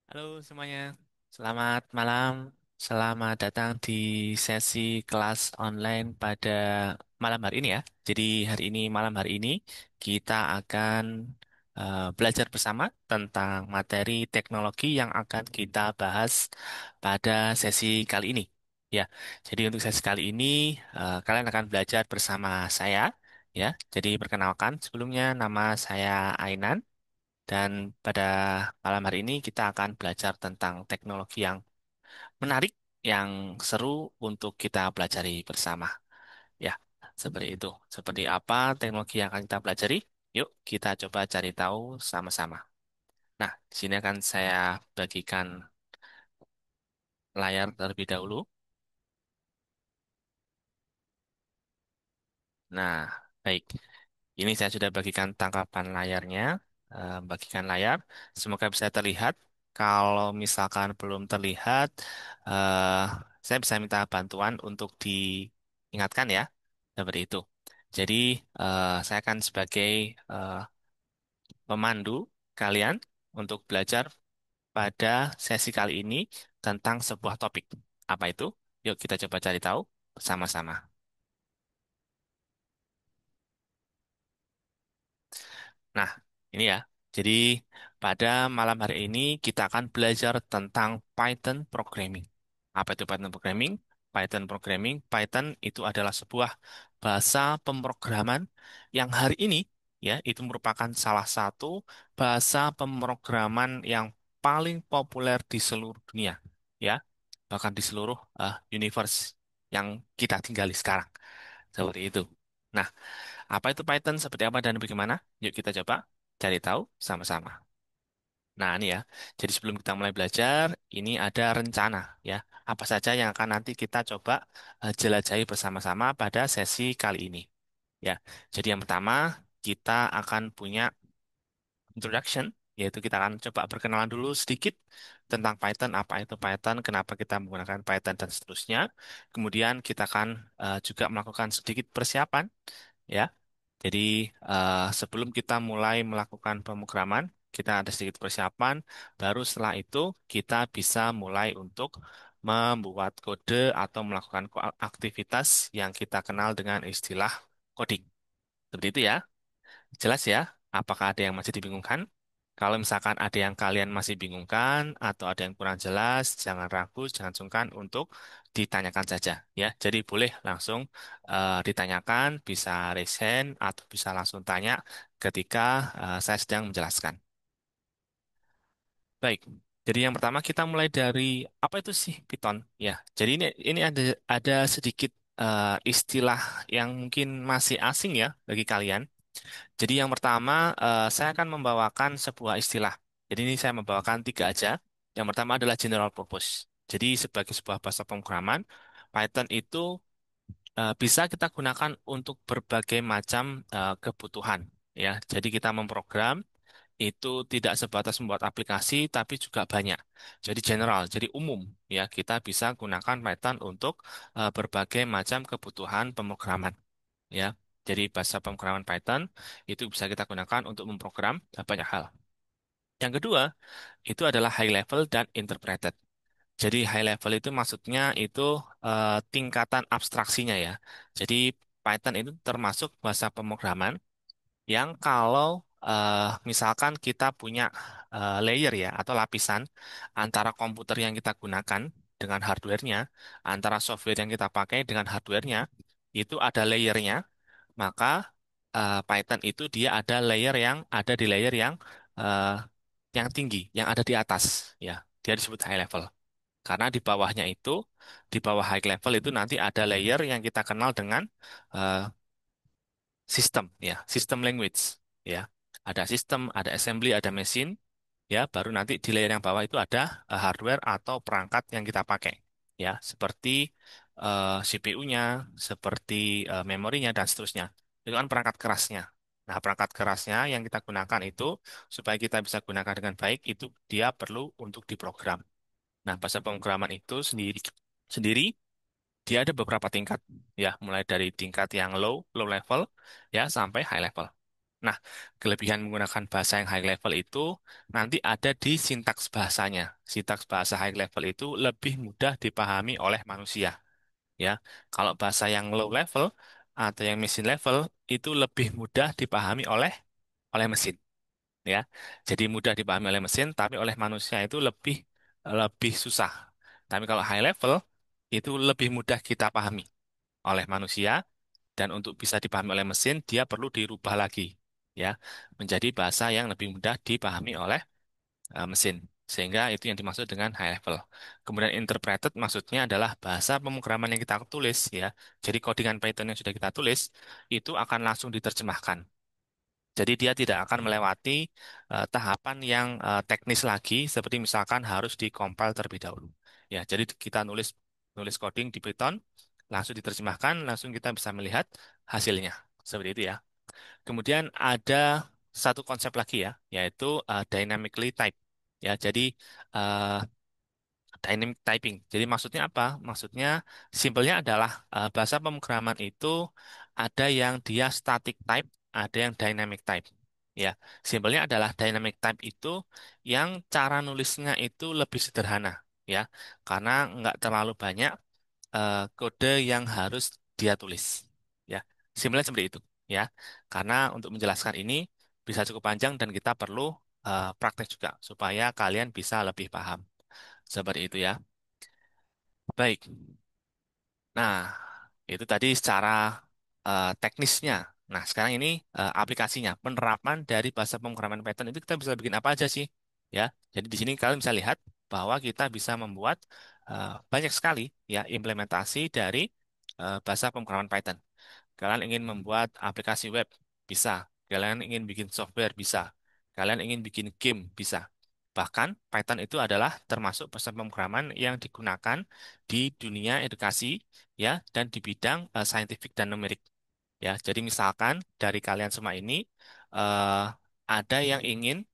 Halo semuanya, selamat malam. Selamat datang di sesi kelas online pada malam hari ini ya. Jadi malam hari ini kita akan belajar bersama tentang materi teknologi yang akan kita bahas pada sesi kali ini. Ya, jadi untuk sesi kali ini kalian akan belajar bersama saya. Ya, jadi perkenalkan sebelumnya nama saya Ainan. Dan pada malam hari ini kita akan belajar tentang teknologi yang menarik, yang seru untuk kita pelajari bersama. Ya, seperti itu. Seperti apa teknologi yang akan kita pelajari? Yuk, kita coba cari tahu sama-sama. Nah, di sini akan saya bagikan layar terlebih dahulu. Nah, baik. Ini saya sudah bagikan tangkapan layarnya, bagikan layar. Semoga bisa terlihat. Kalau misalkan belum terlihat, eh, saya bisa minta bantuan untuk diingatkan ya, seperti itu. Jadi, saya akan sebagai eh, pemandu kalian untuk belajar pada sesi kali ini tentang sebuah topik. Apa itu? Yuk kita coba cari tahu bersama-sama. Nah, ini ya. Jadi, pada malam hari ini kita akan belajar tentang Python programming. Apa itu Python programming? Python itu adalah sebuah bahasa pemrograman yang hari ini ya itu merupakan salah satu bahasa pemrograman yang paling populer di seluruh dunia, ya, bahkan di seluruh universe yang kita tinggali sekarang. Seperti itu. Nah, apa itu Python, seperti apa dan bagaimana? Yuk kita coba cari tahu sama-sama. Nah, ini ya. Jadi sebelum kita mulai belajar, ini ada rencana ya. Apa saja yang akan nanti kita coba jelajahi bersama-sama pada sesi kali ini. Ya. Jadi yang pertama, kita akan punya introduction, yaitu kita akan coba perkenalan dulu sedikit tentang Python, apa itu Python, kenapa kita menggunakan Python dan seterusnya. Kemudian kita akan juga melakukan sedikit persiapan ya. Jadi sebelum kita mulai melakukan pemrograman, kita ada sedikit persiapan. Baru setelah itu kita bisa mulai untuk membuat kode atau melakukan aktivitas yang kita kenal dengan istilah coding. Seperti itu ya. Jelas ya? Apakah ada yang masih dibingungkan? Kalau misalkan ada yang kalian masih bingungkan atau ada yang kurang jelas, jangan ragu, jangan sungkan untuk ditanyakan saja ya. Jadi boleh langsung ditanyakan, bisa raise hand atau bisa langsung tanya ketika saya sedang menjelaskan. Baik. Jadi yang pertama kita mulai dari apa itu sih Python? Ya. Jadi ini ada sedikit istilah yang mungkin masih asing ya bagi kalian. Jadi yang pertama, saya akan membawakan sebuah istilah. Jadi ini saya membawakan tiga aja. Yang pertama adalah general purpose. Jadi sebagai sebuah bahasa pemrograman, Python itu bisa kita gunakan untuk berbagai macam kebutuhan. Ya, jadi kita memprogram itu tidak sebatas membuat aplikasi, tapi juga banyak. Jadi general, jadi umum. Ya, kita bisa gunakan Python untuk berbagai macam kebutuhan pemrograman. Ya, jadi bahasa pemrograman Python itu bisa kita gunakan untuk memprogram banyak hal. Yang kedua, itu adalah high level dan interpreted. Jadi high level itu maksudnya itu tingkatan abstraksinya ya. Jadi Python itu termasuk bahasa pemrograman yang kalau misalkan kita punya layer ya atau lapisan antara komputer yang kita gunakan dengan hardware-nya, antara software yang kita pakai dengan hardware-nya, itu ada layernya, maka Python itu dia ada layer yang ada di layer eh, yang tinggi, yang ada di atas, ya. Dia disebut high level. Karena di bawahnya itu, di bawah high level itu nanti ada layer yang kita kenal dengan eh, sistem, ya, sistem language, ya. Ada sistem, ada assembly, ada mesin, ya. Baru nanti di layer yang bawah itu ada hardware atau perangkat yang kita pakai, ya, seperti CPU-nya, seperti memorinya dan seterusnya. Itu kan perangkat kerasnya. Nah, perangkat kerasnya yang kita gunakan itu supaya kita bisa gunakan dengan baik itu dia perlu untuk diprogram. Nah, bahasa pemrograman itu sendiri sendiri dia ada beberapa tingkat, ya, mulai dari tingkat yang low level, ya, sampai high level. Nah, kelebihan menggunakan bahasa yang high level itu nanti ada di sintaks bahasanya. Sintaks bahasa high level itu lebih mudah dipahami oleh manusia, ya. Kalau bahasa yang low level atau yang mesin level itu lebih mudah dipahami oleh mesin, ya. Jadi mudah dipahami oleh mesin, tapi oleh manusia itu lebih lebih susah. Tapi kalau high level itu lebih mudah kita pahami oleh manusia, dan untuk bisa dipahami oleh mesin dia perlu dirubah lagi, ya, menjadi bahasa yang lebih mudah dipahami oleh mesin. Sehingga itu yang dimaksud dengan high level. Kemudian interpreted maksudnya adalah bahasa pemrograman yang kita tulis, ya. Jadi codingan Python yang sudah kita tulis itu akan langsung diterjemahkan. Jadi dia tidak akan melewati tahapan yang teknis lagi, seperti misalkan harus dikompil terlebih dahulu. Ya, jadi kita nulis nulis coding di Python, langsung diterjemahkan, langsung kita bisa melihat hasilnya. Seperti itu ya. Kemudian ada satu konsep lagi ya, yaitu dynamically type. Ya, jadi eh, dynamic typing. Jadi maksudnya apa? Maksudnya simpelnya adalah bahasa pemrograman itu ada yang dia static type, ada yang dynamic type. Ya, simpelnya adalah dynamic type itu yang cara nulisnya itu lebih sederhana, ya, karena nggak terlalu banyak kode yang harus dia tulis. Ya, simpelnya seperti itu. Ya, karena untuk menjelaskan ini bisa cukup panjang dan kita perlu praktek juga supaya kalian bisa lebih paham. Seperti itu ya. Baik. Nah, itu tadi secara teknisnya. Nah, sekarang ini aplikasinya, penerapan dari bahasa pemrograman Python itu kita bisa bikin apa aja sih? Ya, jadi di sini kalian bisa lihat bahwa kita bisa membuat banyak sekali ya implementasi dari bahasa pemrograman Python. Kalian ingin membuat aplikasi web, bisa. Kalian ingin bikin software, bisa. Kalian ingin bikin game, bisa. Bahkan Python itu adalah termasuk bahasa pemrograman yang digunakan di dunia edukasi, ya, dan di bidang saintifik dan numerik. Ya, jadi misalkan dari kalian semua ini eh, ada yang ingin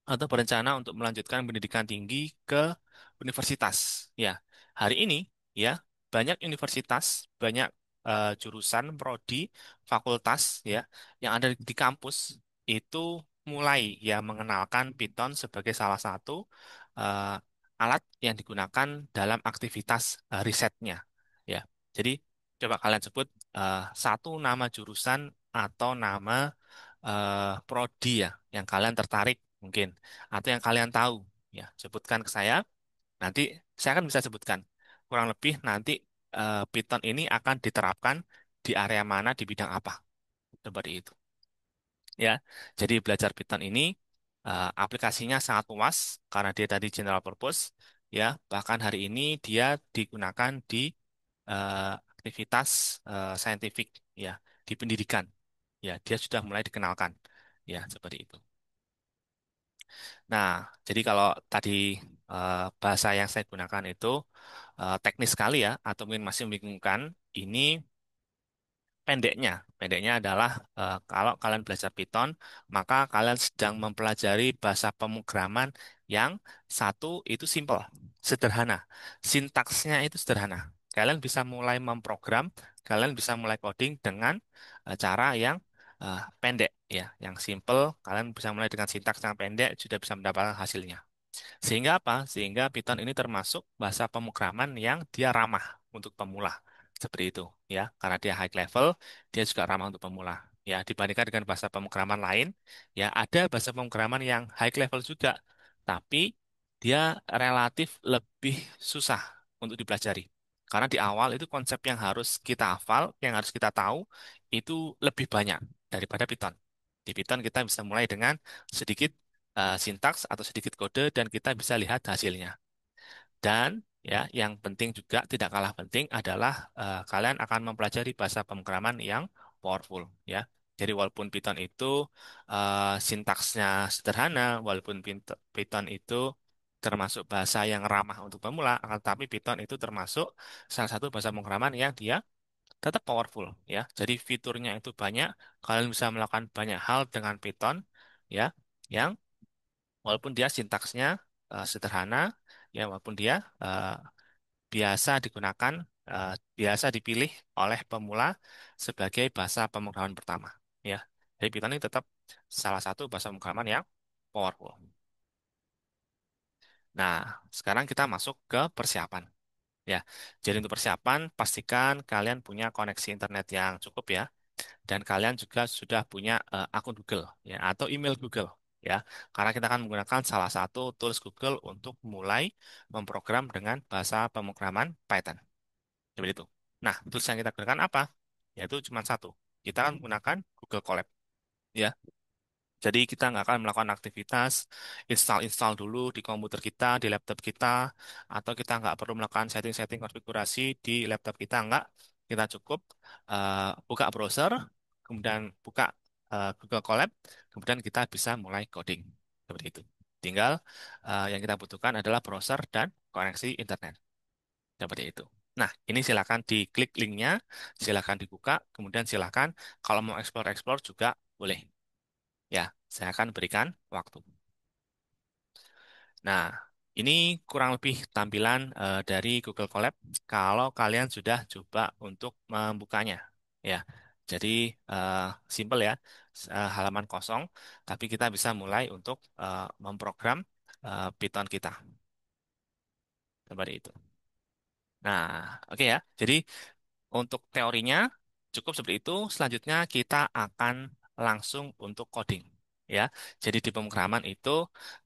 atau berencana untuk melanjutkan pendidikan tinggi ke universitas. Ya, hari ini ya banyak universitas, banyak jurusan, prodi, fakultas ya yang ada di kampus itu mulai ya mengenalkan Python sebagai salah satu eh, alat yang digunakan dalam aktivitas risetnya. Ya, jadi coba kalian sebut satu nama jurusan atau nama prodi ya yang kalian tertarik mungkin atau yang kalian tahu, ya sebutkan ke saya, nanti saya akan bisa sebutkan kurang lebih nanti Python ini akan diterapkan di area mana di bidang apa, seperti itu ya. Jadi belajar Python ini aplikasinya sangat luas karena dia tadi general purpose, ya, bahkan hari ini dia digunakan di aktivitas saintifik, ya, di pendidikan, ya, dia sudah mulai dikenalkan, ya, seperti itu. Nah, jadi kalau tadi bahasa yang saya gunakan itu teknis sekali ya, atau mungkin masih membingungkan, ini pendeknya adalah kalau kalian belajar Python, maka kalian sedang mempelajari bahasa pemrograman yang satu itu simple, sederhana. Sintaksnya itu sederhana. Kalian bisa mulai memprogram, kalian bisa mulai coding dengan cara yang pendek ya, yang simple. Kalian bisa mulai dengan sintaks yang pendek, sudah bisa mendapatkan hasilnya. Sehingga apa? Sehingga Python ini termasuk bahasa pemrograman yang dia ramah untuk pemula. Seperti itu, ya. Karena dia high level, dia juga ramah untuk pemula. Ya, dibandingkan dengan bahasa pemrograman lain, ya ada bahasa pemrograman yang high level juga, tapi dia relatif lebih susah untuk dipelajari. Karena di awal itu konsep yang harus kita hafal, yang harus kita tahu, itu lebih banyak daripada Python. Di Python kita bisa mulai dengan sedikit sintaks atau sedikit kode dan kita bisa lihat hasilnya. Dan ya, yang penting juga tidak kalah penting adalah kalian akan mempelajari bahasa pemrograman yang powerful ya. Jadi walaupun Python itu sintaksnya sederhana, walaupun Python itu termasuk bahasa yang ramah untuk pemula, akan tetapi Python itu termasuk salah satu bahasa pemrograman yang dia tetap powerful ya. Jadi fiturnya itu banyak, kalian bisa melakukan banyak hal dengan Python ya, yang walaupun dia sintaksnya sederhana, ya walaupun dia biasa digunakan, biasa dipilih oleh pemula sebagai bahasa pemrograman pertama, ya. Jadi Python ini tetap salah satu bahasa pemrograman yang powerful. Nah, sekarang kita masuk ke persiapan. Ya, jadi untuk persiapan, pastikan kalian punya koneksi internet yang cukup ya, dan kalian juga sudah punya akun Google ya atau email Google ya, karena kita akan menggunakan salah satu tools Google untuk mulai memprogram dengan bahasa pemrograman Python. Seperti itu. Nah, tools yang kita gunakan apa? Yaitu cuma satu. Kita akan menggunakan Google Colab. Ya, jadi kita nggak akan melakukan aktivitas install-install dulu di komputer kita, di laptop kita, atau kita nggak perlu melakukan setting-setting konfigurasi di laptop kita, nggak. Kita cukup buka browser, kemudian buka Google Colab, kemudian kita bisa mulai coding. Seperti itu. Tinggal yang kita butuhkan adalah browser dan koneksi internet. Seperti itu. Nah, ini silakan diklik linknya, silakan dibuka, kemudian silakan kalau mau explore-explore juga boleh. Ya, saya akan berikan waktu. Nah, ini kurang lebih tampilan dari Google Colab kalau kalian sudah coba untuk membukanya. Ya, jadi eh, simple ya, halaman kosong, tapi kita bisa mulai untuk memprogram Python kita. Seperti itu. Nah, oke ya. Jadi untuk teorinya cukup seperti itu. Selanjutnya kita akan langsung untuk coding. Ya, jadi di pemrograman itu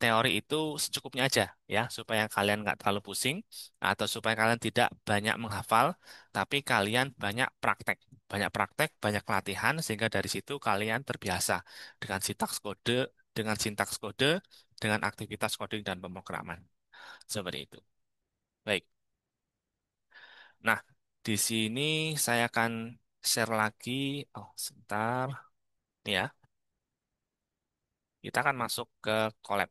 teori itu secukupnya aja ya, supaya kalian nggak terlalu pusing atau supaya kalian tidak banyak menghafal, tapi kalian banyak praktek, banyak latihan sehingga dari situ kalian terbiasa dengan sintaks kode, dengan aktivitas coding dan pemrograman seperti itu. Baik. Nah, di sini saya akan share lagi. Oh, sebentar. Nih ya, kita akan masuk ke collab.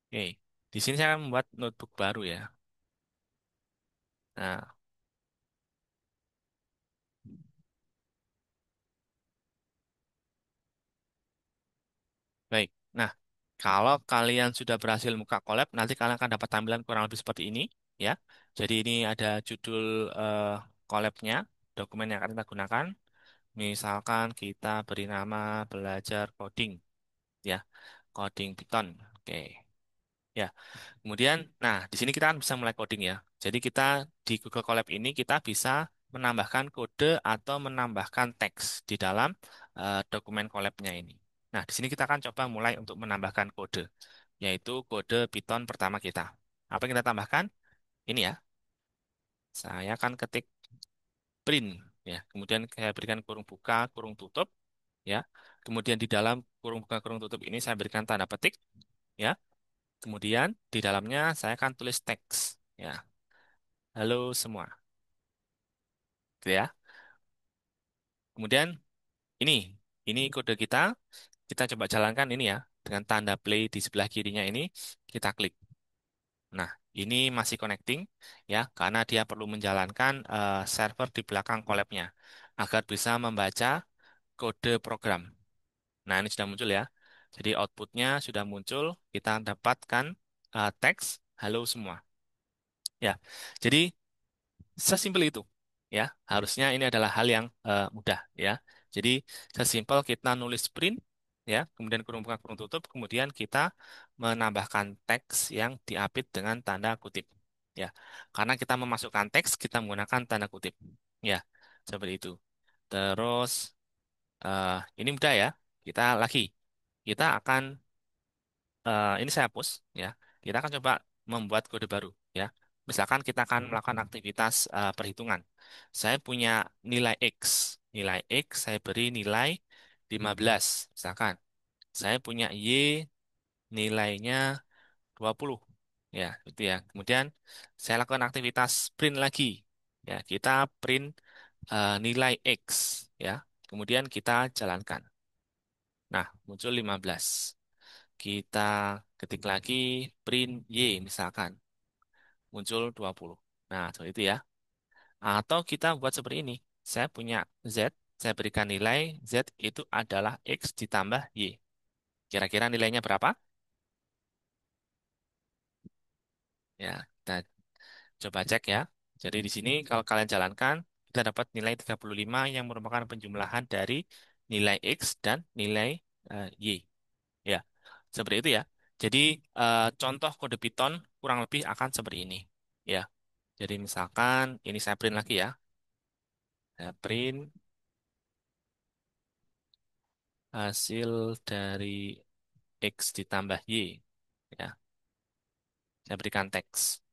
Oke, di sini saya akan membuat notebook baru ya. Nah, baik. Nah, kalau kalian sudah berhasil buka collab, nanti kalian akan dapat tampilan kurang lebih seperti ini ya. Jadi ini ada judul eh, collabnya, dokumen yang akan kita gunakan. Misalkan kita beri nama belajar coding ya, coding Python. Oke. Ya, kemudian, nah di sini kita kan bisa mulai coding ya. Jadi kita di Google Colab ini kita bisa menambahkan kode atau menambahkan teks di dalam dokumen Colab-nya ini. Nah, di sini kita akan coba mulai untuk menambahkan kode, yaitu kode Python pertama kita. Apa yang kita tambahkan? Ini ya, saya akan ketik print ya. Kemudian saya berikan kurung buka, kurung tutup ya. Kemudian di dalam kurung buka, kurung tutup ini saya berikan tanda petik ya. Kemudian di dalamnya saya akan tulis teks ya. Halo semua, gitu ya. Kemudian ini, ini kode kita. Kita coba jalankan ini ya, dengan tanda play di sebelah kirinya ini, kita klik. Nah, ini masih connecting ya, karena dia perlu menjalankan server di belakang collab-nya agar bisa membaca kode program. Nah, ini sudah muncul ya. Jadi outputnya sudah muncul, kita dapatkan teks halo semua. Ya, jadi sesimpel itu, ya. Harusnya ini adalah hal yang mudah, ya. Jadi sesimpel kita nulis print, ya, kemudian kurung buka kurung tutup, kemudian kita menambahkan teks yang diapit dengan tanda kutip, ya. Karena kita memasukkan teks, kita menggunakan tanda kutip, ya, seperti itu. Terus ini mudah ya. Kita akan ini saya hapus ya. Kita akan coba membuat kode baru ya. Misalkan kita akan melakukan aktivitas perhitungan. Saya punya nilai X. Nilai X saya beri nilai 15. Misalkan saya punya Y nilainya 20. Ya, itu ya. Kemudian saya lakukan aktivitas print lagi. Ya, kita print nilai X ya. Kemudian kita jalankan. Nah, muncul 15. Kita ketik lagi print Y misalkan, muncul 20. Nah, seperti itu ya. Atau kita buat seperti ini. Saya punya Z, saya berikan nilai Z itu adalah X ditambah Y. Kira-kira nilainya berapa? Ya, kita coba cek ya. Jadi di sini kalau kalian jalankan, kita dapat nilai 35 yang merupakan penjumlahan dari nilai X dan nilai Y. Ya, seperti itu ya. Jadi contoh kode Python kurang lebih akan seperti ini. Ya, jadi misalkan ini saya print lagi ya. Saya print hasil dari X ditambah Y. Ya, saya berikan teks.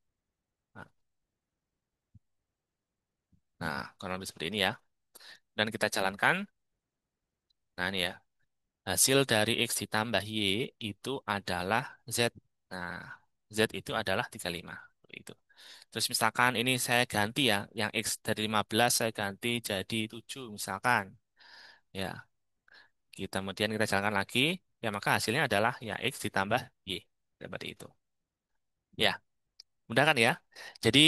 Nah, kurang lebih seperti ini ya. Dan kita jalankan. Nah, ini ya. Hasil dari X ditambah Y itu adalah Z. Nah, Z itu adalah 35. Itu. Terus misalkan ini saya ganti ya, yang X dari 15 saya ganti jadi 7 misalkan. Ya, kemudian kita jalankan lagi, ya maka hasilnya adalah ya X ditambah Y. Seperti itu. Ya, mudah kan ya? Jadi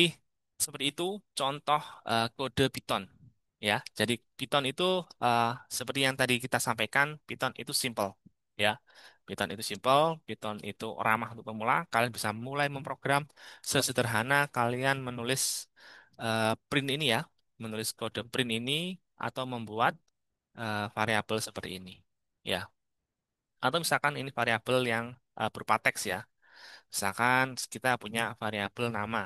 seperti itu contoh kode Python. Ya, jadi Python itu eh, seperti yang tadi kita sampaikan, Python itu simple. Ya, Python itu simple, Python itu ramah untuk pemula. Kalian bisa mulai memprogram sesederhana kalian menulis print ini ya, menulis kode print ini atau membuat variabel seperti ini. Ya, atau misalkan ini variabel yang berupa teks ya. Misalkan kita punya variabel nama.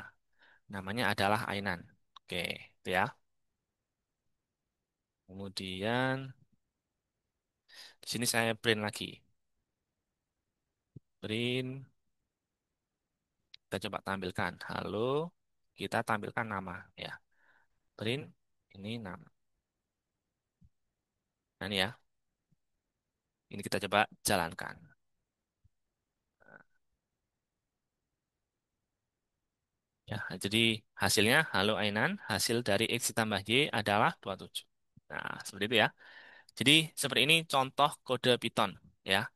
Namanya adalah Ainan. Oke, itu ya. Kemudian di sini saya print lagi. Print, kita coba tampilkan. Halo, kita tampilkan nama ya. Print, ini nama. Nah ini ya, ini kita coba jalankan. Ya, jadi hasilnya halo Ainan, hasil dari X ditambah Y adalah 27. Nah, seperti itu ya. Jadi seperti ini contoh kode Python ya.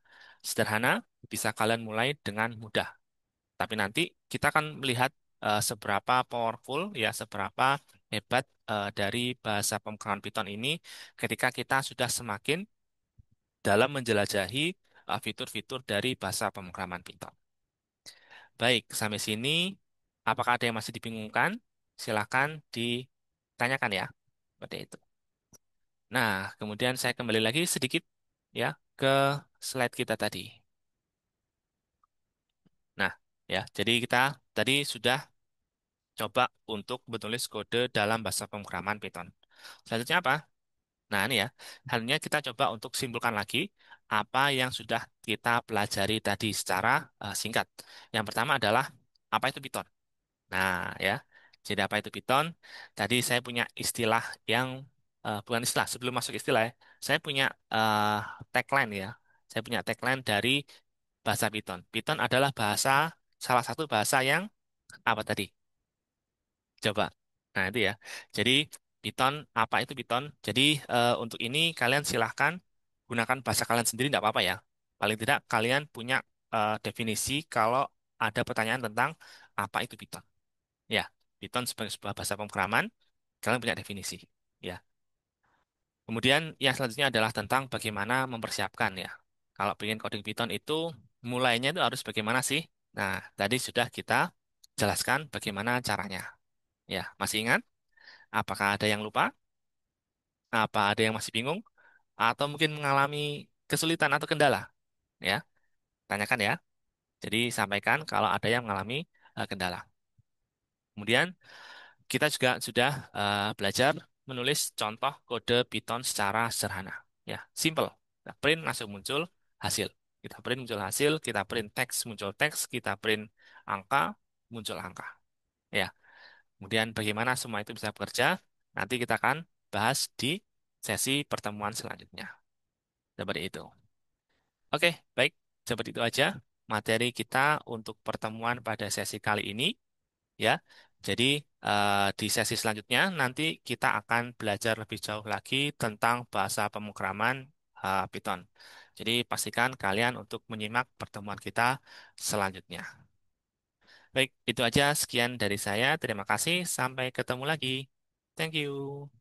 Sederhana, bisa kalian mulai dengan mudah. Tapi nanti kita akan melihat seberapa powerful ya, seberapa hebat dari bahasa pemrograman Python ini ketika kita sudah semakin dalam menjelajahi fitur-fitur dari bahasa pemrograman Python. Baik, sampai sini apakah ada yang masih dibingungkan? Silakan ditanyakan ya. Seperti itu. Nah, kemudian saya kembali lagi sedikit ya ke slide kita tadi. Nah, ya, jadi kita tadi sudah coba untuk menulis kode dalam bahasa pemrograman Python. Selanjutnya apa? Nah, ini ya. Halnya kita coba untuk simpulkan lagi apa yang sudah kita pelajari tadi secara singkat. Yang pertama adalah apa itu Python. Nah, ya. Jadi apa itu Python? Tadi saya punya istilah yang bukan istilah, sebelum masuk istilah ya. Saya punya eh, tagline ya. Saya punya tagline dari bahasa Python. Python adalah salah satu bahasa yang apa tadi? Coba. Nah, itu ya. Jadi, Python, apa itu Python? Jadi, untuk ini kalian silahkan gunakan bahasa kalian sendiri, tidak apa-apa ya. Paling tidak kalian punya definisi kalau ada pertanyaan tentang apa itu Python. Ya, Python sebagai sebuah bahasa pemrograman, kalian punya definisi. Ya. Kemudian yang selanjutnya adalah tentang bagaimana mempersiapkan ya. Kalau ingin coding Python itu mulainya itu harus bagaimana sih? Nah, tadi sudah kita jelaskan bagaimana caranya. Ya, masih ingat? Apakah ada yang lupa? Apa ada yang masih bingung? Atau mungkin mengalami kesulitan atau kendala? Ya, tanyakan ya. Jadi sampaikan kalau ada yang mengalami kendala. Kemudian kita juga sudah belajar menulis contoh kode Python secara sederhana. Ya, simple. Kita print langsung muncul hasil. Kita print muncul hasil, kita print teks muncul teks, kita print angka muncul angka. Ya. Kemudian bagaimana semua itu bisa bekerja, nanti kita akan bahas di sesi pertemuan selanjutnya. Seperti itu. Oke, baik. Seperti itu aja materi kita untuk pertemuan pada sesi kali ini. Ya, jadi di sesi selanjutnya nanti kita akan belajar lebih jauh lagi tentang bahasa pemrograman Python. Jadi pastikan kalian untuk menyimak pertemuan kita selanjutnya. Baik, itu aja sekian dari saya. Terima kasih. Sampai ketemu lagi. Thank you.